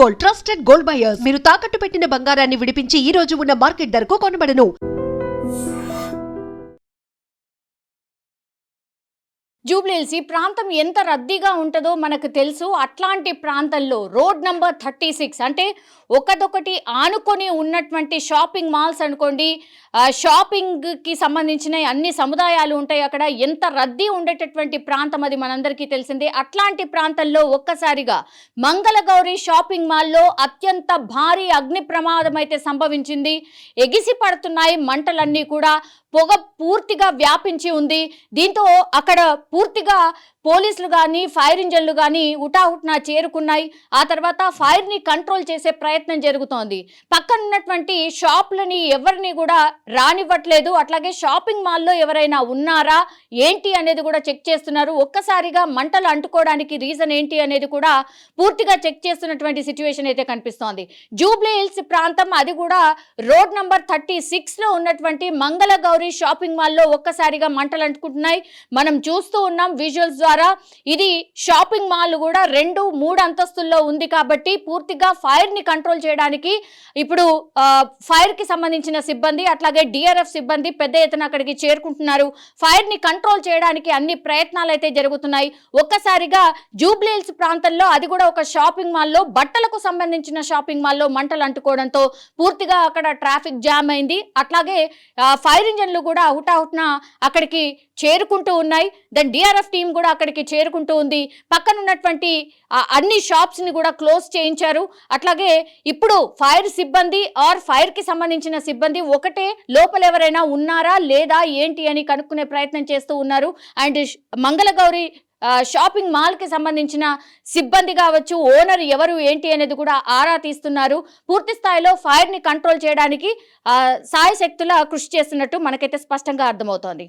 Gold, trusted gold buyers. మీరు తాకట్టు పెట్టిన బంగారాన్ని విడిపించి ఈ రోజు ఉన్న మార్కెట్ ధరకు కొనబడను. జూబ్లీహిల్స్ ఈ ప్రాంతం ఎంత రద్దీగా ఉంటుందో మనకు తెలుసు. అట్లాంటి ప్రాంతంలో రోడ్ నంబర్ 36 అంటే ఒకదొకటి ఆనుకొని ఉన్నటువంటి షాపింగ్ మాల్స్ అనుకోండి, షాపింగ్కి సంబంధించిన అన్ని సముదాయాలు ఉంటాయి. అక్కడ ఎంత రద్దీ ఉండేటటువంటి ప్రాంతం అది మనందరికీ తెలిసిందే. అట్లాంటి ప్రాంతంలో ఒక్కసారిగా మంగళగౌరి షాపింగ్ మాల్లో అత్యంత భారీ అగ్ని ప్రమాదం అయితే సంభవించింది. ఎగిసి పడుతున్నాయి మంటలన్నీ కూడా, పొగ పూర్తిగా వ్యాపించి ఉంది. దీంతో అక్కడ పూర్తిగా పోలీసులు కానీ ఫైర్ ఇంజన్లు కానీ హుటాహుటిన చేరుకున్నాయి. ఆ తర్వాత ఫైర్ని కంట్రోల్ చేసే ప్రయత్నం జరుగుతోంది. పక్కన ఉన్నటువంటి షాపులని ఎవరిని కూడా రానివ్వట్లేదు. అట్లాగే షాపింగ్ మాల్లో ఎవరైనా ఉన్నారా ఏంటి అనేది కూడా చెక్ చేస్తున్నారు. ఒక్కసారిగా మంటలు అంటుకోవడానికి రీజన్ ఏంటి అనేది కూడా పూర్తిగా చెక్ చేస్తున్నటువంటి సిచ్యువేషన్ అయితే కనిపిస్తోంది. జూబ్లీహిల్స్ ప్రాంతం, అది కూడా రోడ్ నంబర్ 36లో ఉన్నటువంటి మంగళగౌరి షాపింగ్ మాల్లో ఒక్కసారిగా మంటలు అంటుకుంటున్నాయి. మనం చూస్తూ ఉన్నాం విజువల్స్ ద్వారా. ఇది షాపింగ్ మాల్ కూడా 2-3 అంతస్తుల్లో ఉంది కాబట్టి పూర్తిగా ఫైర్ ని కంట్రోల్ చేయడానికి ఇప్పుడు ఫైర్ కి సంబంధించిన సిబ్బంది అట్లాగే డిఆర్ఎఫ్ సిబ్బంది పెద్ద ఎత్తున అక్కడికి చేరుకుంటున్నారు. ఫైర్ ని కంట్రోల్ చేయడానికి అన్ని ప్రయత్నాలు అయితే జరుగుతున్నాయి. ఒక్కసారిగా జూబ్లీహిల్స్ ప్రాంతంలో, అది కూడా ఒక షాపింగ్ మాల్లో, బట్టలకు సంబంధించిన షాపింగ్ మాల్లో మంటలు అంటుకోవడంతో పూర్తిగా అక్కడ ట్రాఫిక్ జామ్ అయింది. అట్లాగే ఫైర్ ఇంజన్లు కూడా హుటాహుటిన అక్కడికి చేరుకుంటూ ఉన్నాయి. దాని డిఆర్ఎఫ్ టీం కూడా అక్కడికి చేరుకుంటూ ఉంది. పక్కన ఉన్నటువంటి అన్ని షాప్స్ ని కూడా క్లోజ్ చేయించారు. అట్లాగే ఇప్పుడు ఫైర్ సిబ్బంది ఫైర్ కి సంబంధించిన సిబ్బంది ఒకటే లోపల ఎవరైనా ఉన్నారా లేదా ఏంటి అని కనుక్కునే ప్రయత్నం చేస్తూ ఉన్నారు. అండ్ మంగళగౌరి షాపింగ్ మాల్ కి సంబంధించిన సిబ్బంది కావచ్చు, ఓనర్ ఎవరు ఏంటి అనేది కూడా ఆరా తీస్తున్నారు. పూర్తి స్థాయిలో ఫైర్ ని కంట్రోల్ చేయడానికి సాయశక్తులా కృషి చేస్తున్నట్టు మనకైతే స్పష్టంగా అర్థమవుతోంది.